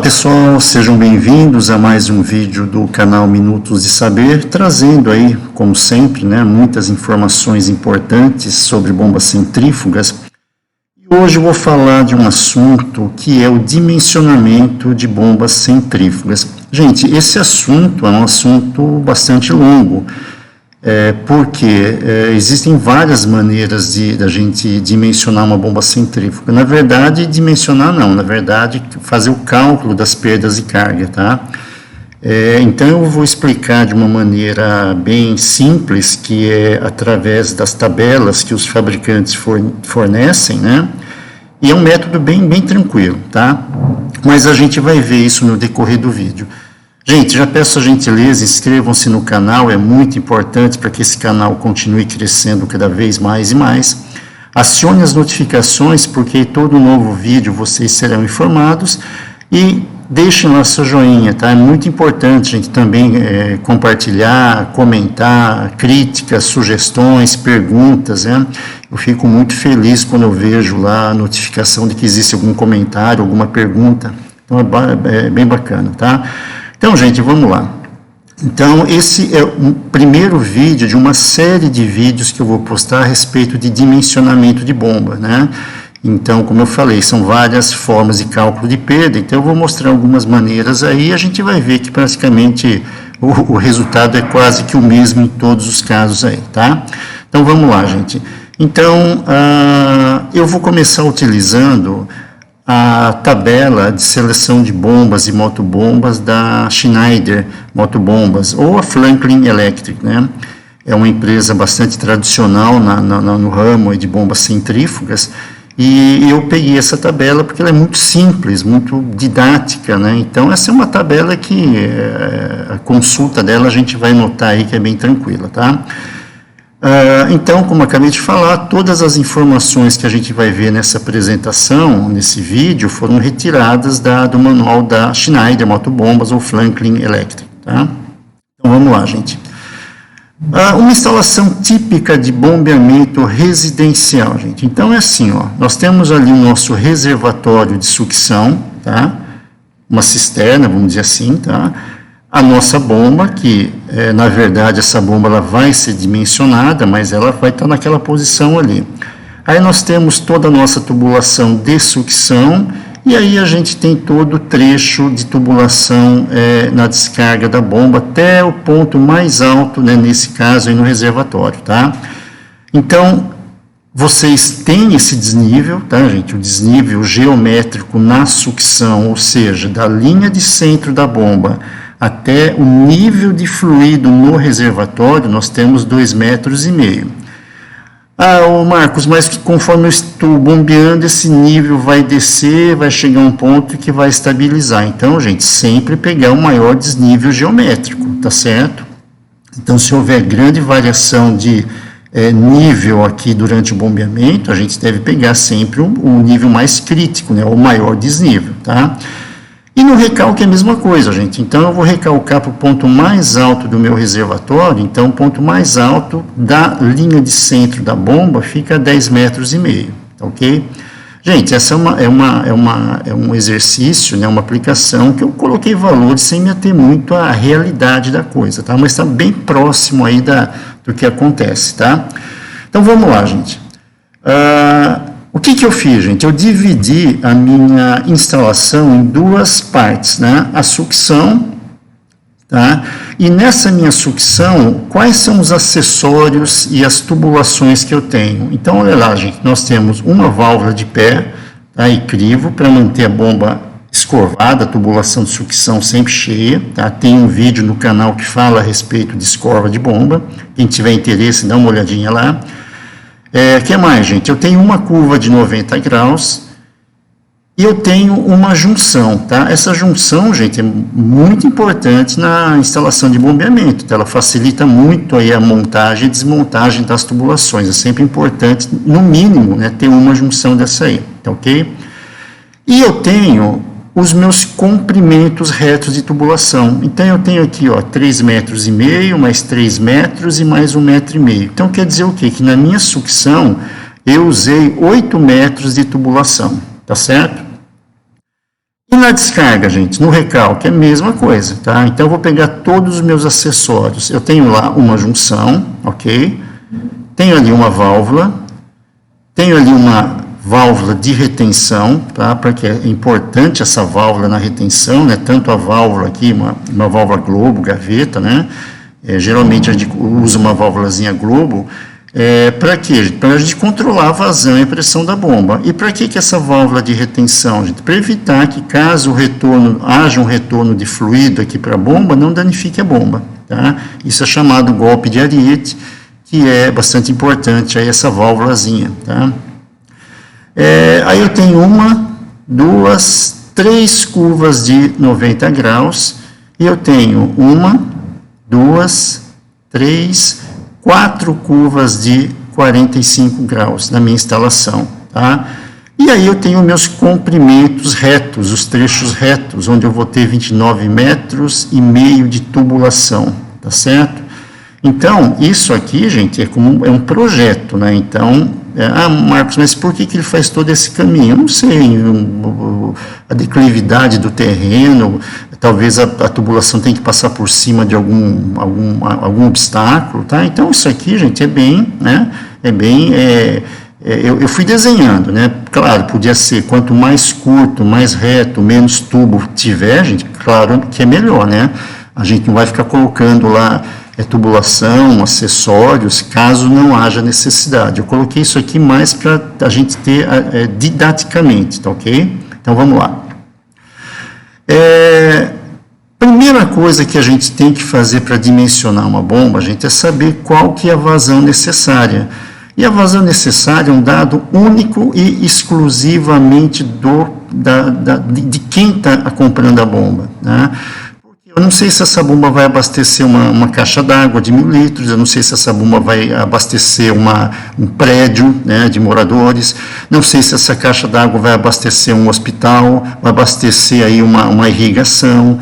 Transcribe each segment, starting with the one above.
pessoal, sejam bem-vindos a mais um vídeo do canal Minutos de Saber, trazendo aí, como sempre, muitas informações importantes sobre bombas centrífugas. E hoje eu vou falar de um assunto que é o dimensionamento de bombas centrífugas. Gente, esse assunto é um assunto bastante longo, porque existem várias maneiras da gente dimensionar uma bomba centrífuga. Na verdade, dimensionar não, na verdade, fazer o cálculo das perdas de carga, tá? Então, eu vou explicar de uma maneira bem simples, que é através das tabelas que os fabricantes fornecem, né? E é um método bem tranquilo, tá? Mas a gente vai ver isso no decorrer do vídeo. Gente, já peço a gentileza, inscrevam-se no canal, é muito importante para que esse canal continue crescendo cada vez mais e mais. Acione as notificações, porque todo novo vídeo vocês serão informados. E deixem lá seu joinha, tá? É muito importante a gente também compartilhar, comentar, críticas, sugestões, perguntas, né? Eu fico muito feliz quando eu vejo lá a notificação de que existe algum comentário, alguma pergunta. Então é bem bacana, tá? Então, gente, vamos lá. Então, esse é o primeiro vídeo de uma série de vídeos que eu vou postar a respeito de dimensionamento de bomba, né? Então, como eu falei, são várias formas de cálculo de perda, então eu vou mostrar algumas maneiras aí e a gente vai ver que praticamente o resultado é quase que o mesmo em todos os casos aí, tá? Então, vamos lá, gente. Então, eu vou começar utilizando a tabela de seleção de bombas e motobombas da Schneider Motobombas, ou a Franklin Electric, né? É uma empresa bastante tradicional no ramo de bombas centrífugas, e eu peguei essa tabela porque ela é muito simples, muito didática, né? Então, essa é uma tabela que a consulta dela a gente vai notar aí que é bem tranquila, tá? Então, como eu acabei de falar, todas as informações que a gente vai ver nessa apresentação, nesse vídeo, foram retiradas do manual da Schneider Motobombas ou Franklin Electric, tá? Então, vamos lá, gente. Uma instalação típica de bombeamento residencial, gente. Então, é assim, ó, nós temos ali o nosso reservatório de sucção, tá? Uma cisterna, vamos dizer assim, tá? A nossa bomba, que na verdade essa bomba ela vai ser dimensionada, mas ela vai estar naquela posição ali. Aí nós temos toda a nossa tubulação de sucção, e aí a gente tem todo o trecho de tubulação na descarga da bomba, até o ponto mais alto, né, nesse caso aí no reservatório, tá? Então, vocês têm esse desnível, tá, gente? O desnível geométrico na sucção, ou seja, da linha de centro da bomba até o nível de fluido no reservatório, nós temos 2,5 metros. Marcos, mas conforme eu estou bombeando, esse nível vai descer, vai chegar a um ponto que vai estabilizar. Então, gente, sempre pegar o maior desnível geométrico, tá certo? Então, se houver grande variação de nível aqui durante o bombeamento, a gente deve pegar sempre o nível mais crítico, né, o maior desnível, tá? E no recalque é a mesma coisa, gente. Então, eu vou recalcar para o ponto mais alto do meu reservatório. Então, o ponto mais alto da linha de centro da bomba fica a 10,5 metros, ok? Gente, essa é um exercício, né, uma aplicação que eu coloquei valores sem me ater muito à realidade da coisa, tá? Mas está bem próximo aí do que acontece, tá? Então, vamos lá, gente. O que eu fiz, gente? Eu dividi a minha instalação em duas partes, né? A sucção, tá? E nessa minha sucção, quais são os acessórios e as tubulações que eu tenho? Então, olha lá, gente, nós temos uma válvula de pé, tá? E crivo para manter a bomba escorvada, a tubulação de sucção sempre cheia, tá? Tem um vídeo no canal que fala a respeito de escorva de bomba. Quem tiver interesse, dá uma olhadinha lá. Que mais, gente? Eu tenho uma curva de 90 graus e eu tenho uma junção, tá? Essa junção, gente, é muito importante na instalação de bombeamento, tá? Ela facilita muito aí a montagem e desmontagem das tubulações. É sempre importante, no mínimo, né, ter uma junção dessa aí, tá ok? E eu tenho os meus comprimentos retos de tubulação. Então, eu tenho aqui, ó, 3,5 metros, mais 3 metros e mais 1,5 metro. Então, quer dizer o quê? Que na minha sucção, eu usei 8 metros de tubulação, tá certo? E na descarga, gente, no recalque é a mesma coisa, tá? Então eu vou pegar todos os meus acessórios. Eu tenho lá uma junção, ok? Tenho ali uma válvula, tenho ali uma válvula de retenção, tá? Porque é importante essa válvula na retenção, né? Tanto a válvula aqui, uma válvula globo, gaveta, né? Geralmente a gente usa uma válvulazinha globo. Para quê? Para a gente controlar a vazão e a pressão da bomba. E para que essa válvula de retenção, gente? Para evitar que, caso haja um retorno de fluido aqui para a bomba, não danifique a bomba, tá? Isso é chamado golpe de ariete, que é bastante importante, aí essa válvulazinha, tá? Aí eu tenho 1, 2, 3 curvas de 90 graus, e eu tenho 1, 2, 3, 4 curvas de 45 graus na minha instalação, tá? E aí eu tenho meus comprimentos retos, os trechos retos, onde eu vou ter 29,5 metros de tubulação, tá certo? Então, isso aqui, gente, é um projeto, né? Então, Marcos, mas por que ele faz todo esse caminho? Eu não sei, a declividade do terreno, talvez a tubulação tenha que passar por cima de algum obstáculo, tá? Então, isso aqui, gente, é bem, né? Eu fui desenhando, né? Claro, podia ser, quanto mais curto, mais reto, menos tubo tiver, gente, claro que é melhor, né? A gente não vai ficar colocando lá tubulação, acessórios, caso não haja necessidade. Eu coloquei isso aqui mais para a gente ter didaticamente, tá ok? Então, vamos lá. Primeira coisa que a gente tem que fazer para dimensionar uma bomba, gente, é saber qual que é a vazão necessária. E a vazão necessária é um dado único e exclusivamente de quem está comprando a bomba, né? Eu não sei se essa bomba vai abastecer uma caixa d'água de 1.000 litros, eu não sei se essa bomba vai abastecer um prédio, né, de moradores, não sei se essa caixa d'água vai abastecer um hospital, vai abastecer aí uma irrigação,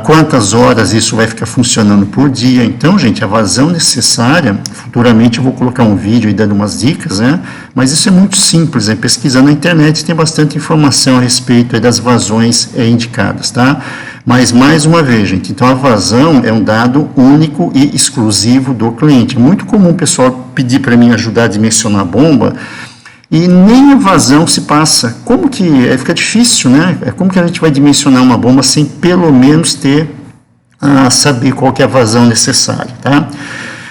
quantas horas isso vai ficar funcionando por dia. Então, gente, a vazão necessária, futuramente eu vou colocar um vídeo aí dando umas dicas, né? Mas isso é muito simples, pesquisando na internet tem bastante informação a respeito aí das vazões indicadas, tá? Mas, mais uma vez, gente, então a vazão é um dado único e exclusivo do cliente. É muito comum o pessoal pedir para mim ajudar a dimensionar a bomba e nem a vazão se passa. Como que fica difícil, né? Como que a gente vai dimensionar uma bomba sem pelo menos saber qual que é a vazão necessária, tá?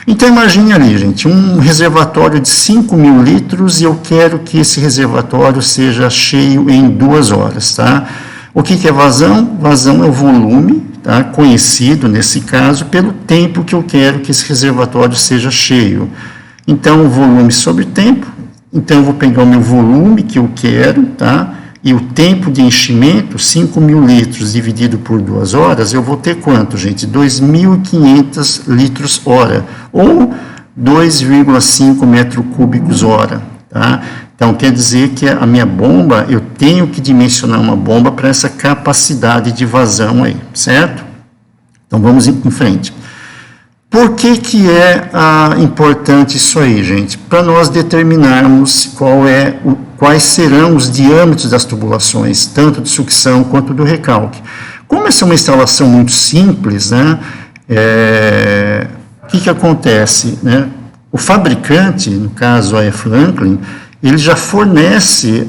Então, imagine ali, gente, um reservatório de 5.000 litros e eu quero que esse reservatório seja cheio em 2 horas, tá? O que é vazão? Vazão é o volume, tá? Conhecido, nesse caso, pelo tempo que eu quero que esse reservatório seja cheio. Então, o volume sobre tempo, então eu vou pegar o meu volume que eu quero, tá? E o tempo de enchimento, 5.000 litros dividido por 2 horas, eu vou ter quanto, gente? 2.500 litros hora, ou 2,5 metros cúbicos hora, tá? Então, quer dizer que a minha bomba, eu tenho que dimensionar uma bomba para essa capacidade de vazão aí, certo? Então, vamos em frente. Por que é importante isso aí, gente? Para nós determinarmos quais serão os diâmetros das tubulações, tanto de sucção quanto do recalque. Como essa é uma instalação muito simples, né? O que acontece, né? O fabricante, no caso a Franklin, ele já fornece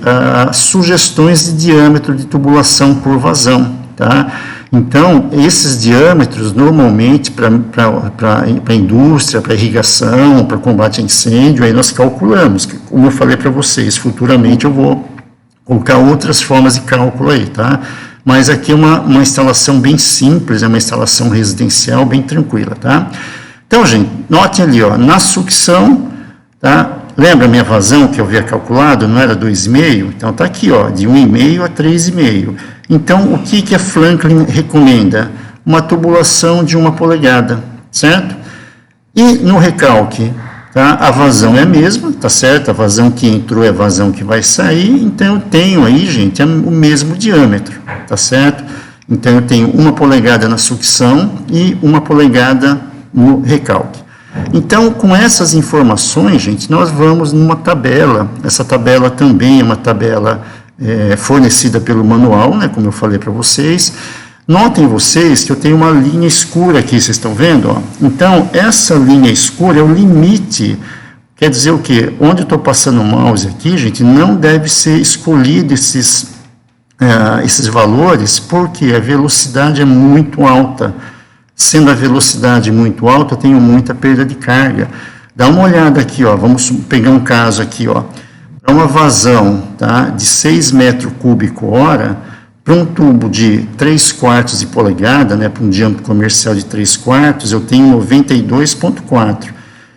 sugestões de diâmetro de tubulação por vazão, tá? Então, esses diâmetros, normalmente, para a indústria, para irrigação, para combate a incêndio, aí nós calculamos. Como eu falei para vocês, futuramente eu vou colocar outras formas de cálculo aí, tá? Mas aqui é uma instalação bem simples, é uma instalação residencial bem tranquila, tá? Então, gente, notem ali, ó, na sucção, tá? Lembra a minha vazão que eu havia calculado? Não era 2,5? Então, está aqui, ó, de 1,5 a 3,5. Então, o que a Franklin recomenda? Uma tubulação de 1 polegada, certo? E no recalque, tá? A vazão é a mesma, tá certo? A vazão que entrou é a vazão que vai sair, então eu tenho aí, gente, o mesmo diâmetro, tá certo? Então, eu tenho 1 polegada na sucção e 1 polegada no recalque. Então, com essas informações, gente, nós vamos numa tabela. Essa tabela também é uma tabela fornecida pelo manual, né, como eu falei para vocês. Notem vocês que eu tenho uma linha escura aqui, vocês estão vendo? Ó? Então, essa linha escura é o limite. Quer dizer o quê? Onde eu estou passando o mouse aqui, gente, não deve ser escolhido esses valores, porque a velocidade é muito alta. Sendo a velocidade muito alta, eu tenho muita perda de carga. Dá uma olhada aqui, ó, vamos pegar um caso aqui, ó. Para uma vazão, tá, de 6 metros cúbicos hora, para um tubo de 3/4 de polegada, né, para um diâmetro comercial de 3/4, eu tenho 92,4.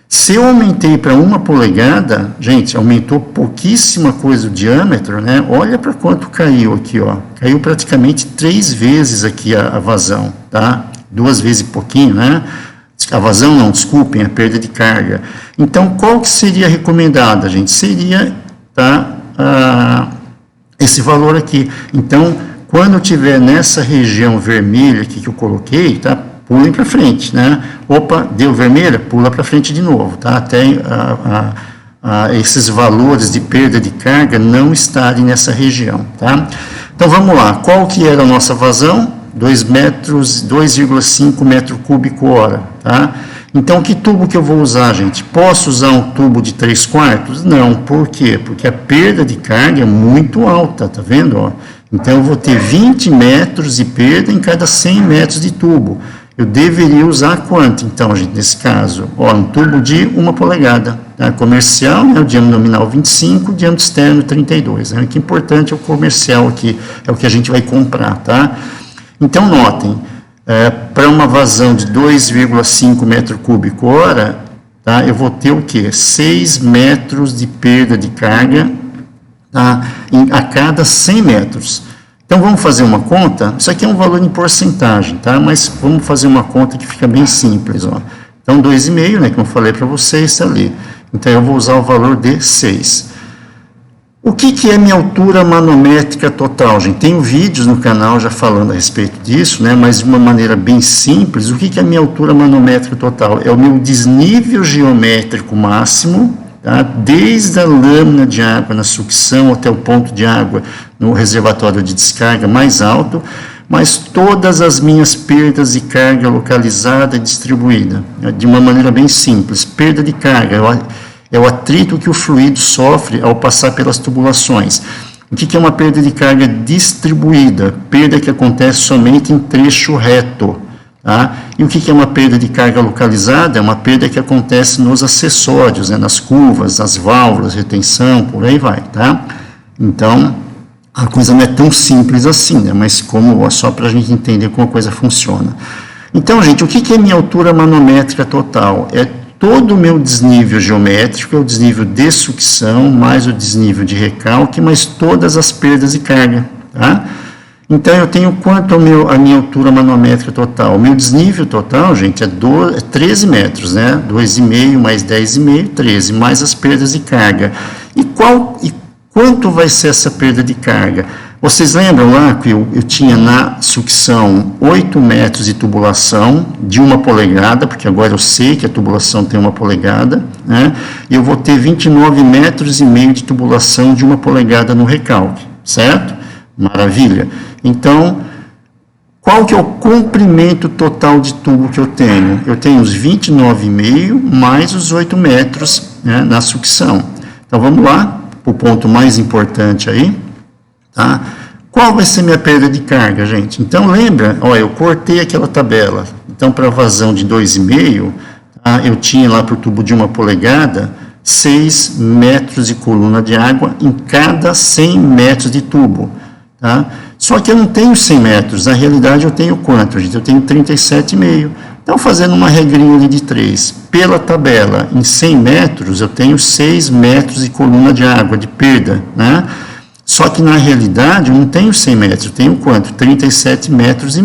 Se eu aumentei para 1 polegada, gente, aumentou pouquíssima coisa o diâmetro, né? Olha para quanto caiu aqui, ó. Caiu praticamente 3 vezes aqui a vazão, tá? 2 vezes e pouquinho, né? A vazão não, desculpem, a perda de carga. Então, qual que seria recomendada, gente? Seria, tá, esse valor aqui. Então, quando eu tiver nessa região vermelha aqui que eu coloquei, tá? Pulem para frente, né? Opa, deu vermelha, pula para frente de novo, tá? Até esses valores de perda de carga não estarem nessa região, tá? Então, vamos lá. Qual que era a nossa vazão? 2,5 metros cúbicos hora, tá? Então, que tubo que eu vou usar, gente? Posso usar um tubo de 3/4? Não, por quê? Porque a perda de carga é muito alta, tá vendo? Ó? Então, eu vou ter 20 metros de perda em cada 100 metros de tubo. Eu deveria usar quanto, então, gente, nesse caso? Ó, um tubo de 1 polegada, tá? Comercial, né, o diâmetro nominal 25, o diâmetro externo 32. Né? O que é importante é o comercial aqui, é o que a gente vai comprar, tá? Então, notem, para uma vazão de 2,5 metros cúbicos hora, tá, eu vou ter o quê? 6 metros de perda de carga, tá, a cada 100 metros. Então, vamos fazer uma conta. Isso aqui é um valor em porcentagem, tá? Mas vamos fazer uma conta que fica bem simples, ó. Então, 2,5, né, como eu falei para vocês, está ali. Então, eu vou usar o valor de 6. O que é minha altura manométrica total, gente? Tenho vídeos no canal já falando a respeito disso, né? Mas de uma maneira bem simples. O que é minha altura manométrica total? É o meu desnível geométrico máximo, tá? Desde a lâmina de água na sucção até o ponto de água no reservatório de descarga mais alto, mas todas as minhas perdas de carga localizada e distribuída, de uma maneira bem simples. Perda de carga é o atrito que o fluido sofre ao passar pelas tubulações. O que é uma perda de carga distribuída? Perda que acontece somente em trecho reto. Tá? E o que é uma perda de carga localizada? É uma perda que acontece nos acessórios, né? Nas curvas, nas válvulas, retenção, por aí vai. Tá? Então, a coisa não é tão simples assim, né? Mas só para a gente entender como a coisa funciona. Então, gente, o que é minha altura manométrica total? É todo o meu desnível geométrico, é o desnível de sucção, mais o desnível de recalque, mais todas as perdas de carga, tá? Então, eu tenho quanto a minha altura manométrica total? O meu desnível total, gente, é 13 metros, né? 2,5 mais 10,5, 13, mais as perdas de carga. E quanto vai ser essa perda de carga? Vocês lembram lá que eu tinha na sucção 8 metros de tubulação de 1 polegada, porque agora eu sei que a tubulação tem 1 polegada, né? E eu vou ter 29 metros e meio de tubulação de 1 polegada no recalque, certo? Maravilha. Então, qual que é o comprimento total de tubo que eu tenho? Eu tenho os 29,5 mais os 8 metros, né, na sucção. Então, vamos lá, para o ponto mais importante aí. Tá? Qual vai ser minha perda de carga, gente? Então, lembra, ó, eu cortei aquela tabela. Então, para vazão de 2,5, tá, eu tinha lá para o tubo de 1 polegada, 6 metros de coluna de água em cada 100 metros de tubo. Tá? Só que eu não tenho 100 metros. Na realidade, eu tenho quanto, gente? Eu tenho 37,5. Então, fazendo uma regrinha ali de 3, pela tabela, em 100 metros, eu tenho 6 metros de coluna de água, de perda, né? Só que, na realidade, eu não tenho 100 metros, eu tenho quanto? 37,5 metros,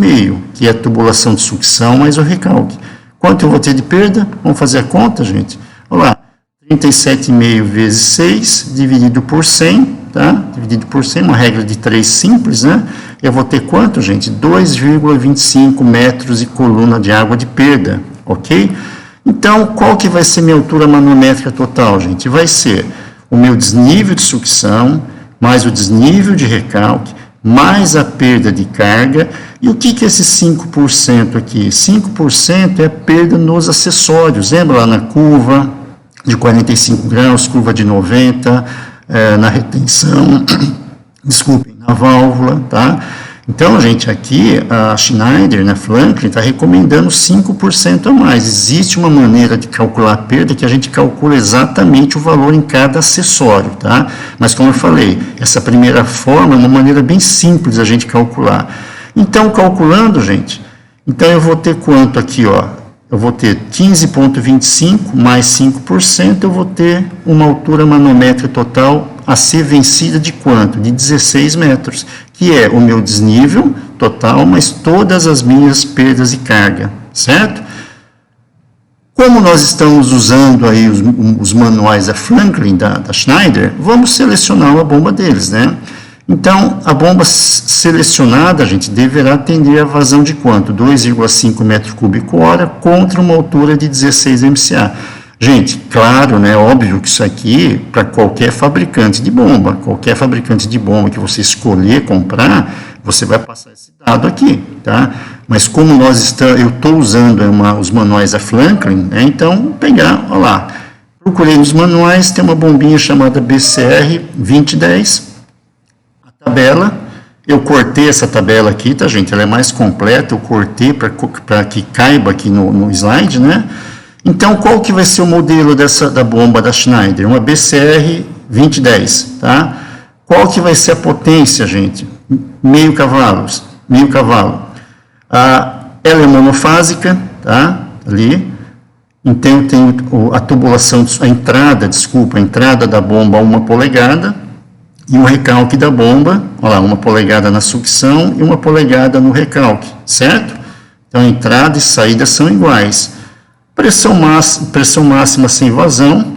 que é a tubulação de sucção mais o recalque. Quanto eu vou ter de perda? Vamos fazer a conta, gente? Olha lá, 37,5 vezes 6, dividido por 100, tá? Dividido por 100, uma regra de 3 simples, né? Eu vou ter quanto, gente? 2,25 metros de coluna de água de perda, ok? Então, qual que vai ser minha altura manométrica total, gente? Vai ser o meu desnível de sucção, mais o desnível de recalque, mais a perda de carga. E o que é esse 5% aqui? 5% é a perda nos acessórios. Lembra lá na curva de 45 graus, curva de 90, na retenção, desculpem, na válvula, tá? Então, gente, aqui a Schneider, né, Franklin, está recomendando 5% a mais. Existe uma maneira de calcular a perda que a gente calcula exatamente o valor em cada acessório, tá? Mas, como eu falei, essa primeira forma é uma maneira bem simples a gente calcular. Então, calculando, gente, então eu vou ter quanto aqui, ó? Eu vou ter 15,25 mais 5%, eu vou ter uma altura manométrica total a ser vencida de quanto? De 16 metros, que é o meu desnível total, mas todas as minhas perdas de carga, certo? Como nós estamos usando aí os manuais da Franklin, da Schneider, vamos selecionar a bomba deles, né? Então, a bomba selecionada, gente, deverá atender a vazão de quanto? 2,5 metros cúbico hora contra uma altura de 16 MCA. Gente, claro, né, óbvio que isso aqui, para qualquer fabricante de bomba que você escolher comprar, você vai passar esse dado aqui, tá? Mas como eu estou usando os manuais da Franklin, né, então, pegar, olha lá, procurei nos manuais, tem uma bombinha chamada BCR 2010, tabela, eu cortei essa tabela aqui, tá, gente? Ela é mais completa, eu cortei para que caiba aqui no slide, né? Então, qual que vai ser o modelo da bomba da Schneider? Uma BCR 2010, tá? Qual que vai ser a potência, gente? Meio cavalo. Ela é monofásica, tá? Ali. Então, eu tenho a tubulação, a entrada da bomba a 1 polegada, e o recalque da bomba, olha lá, 1 polegada na sucção e 1 polegada no recalque, certo? Então, entrada e saída são iguais. Pressão máxima sem vazão,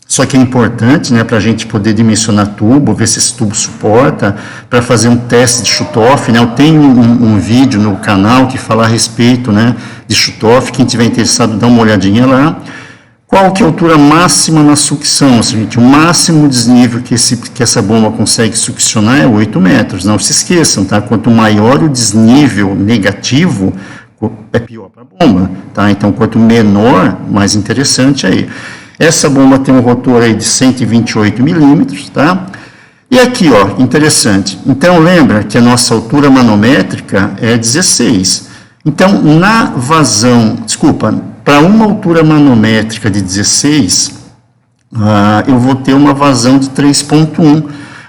só que é importante, né, para a gente poder dimensionar tubo, ver se esse tubo suporta, para fazer um teste de shutoff, né? Eu tenho um vídeo no canal que fala a respeito, né, de shutoff, quem tiver interessado dá uma olhadinha lá. Qual que é a altura máxima na sucção? Gente, o máximo desnível que essa bomba consegue succionar é 8 metros. Não se esqueçam, tá? Quanto maior o desnível negativo, é pior para a bomba, tá? Então, quanto menor, mais interessante aí. Essa bomba tem um rotor aí de 128 milímetros, tá? E aqui, ó, interessante. Então, lembra que a nossa altura manométrica é 16. Então, na vazão, para uma altura manométrica de 16, eu vou ter uma vazão de 3,1.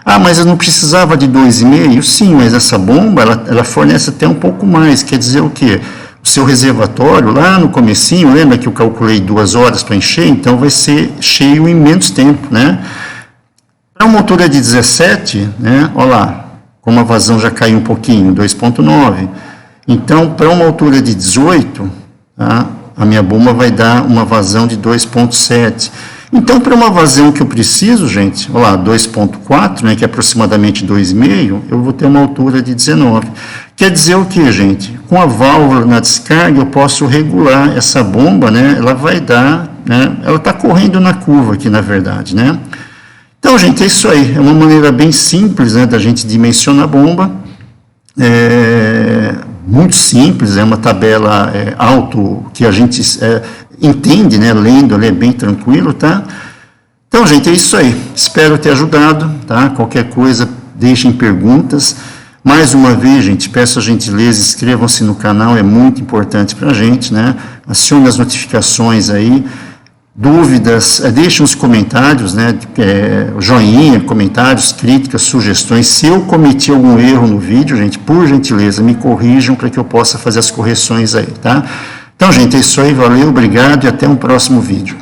Ah, mas eu não precisava de 2,5? Sim, mas essa bomba, ela fornece até um pouco mais. Quer dizer o quê? O seu reservatório, lá no comecinho, lembra que eu calculei 2 horas para encher? Então, vai ser cheio em menos tempo, né? Para uma altura de 17, né? Olha lá, como a vazão já caiu um pouquinho, 2,9. Então, para uma altura de 18, tá? A minha bomba vai dar uma vazão de 2,7. Então, para uma vazão que eu preciso, gente, olha lá, 2,4, né, que é aproximadamente 2,5, eu vou ter uma altura de 19. Quer dizer o que, gente? Com a válvula na descarga, eu posso regular essa bomba, né, ela vai dar, né, ela está correndo na curva aqui, na verdade, né. Então, gente, é isso aí. É uma maneira bem simples, né, da gente dimensionar a bomba. Muito simples, é uma tabela auto que a gente entende, né, lendo, é bem tranquilo, tá? Então, gente, é isso aí. Espero ter ajudado, tá? Qualquer coisa, deixem perguntas. Mais uma vez, gente, peço a gentileza, inscrevam-se no canal, é muito importante para a gente, né? Acione as notificações aí. Dúvidas, deixem os comentários, né, joinha, comentários, críticas, sugestões. Se eu cometi algum erro no vídeo, gente, por gentileza, me corrijam para que eu possa fazer as correções aí, tá? Então, gente, é isso aí, valeu, obrigado e até um próximo vídeo.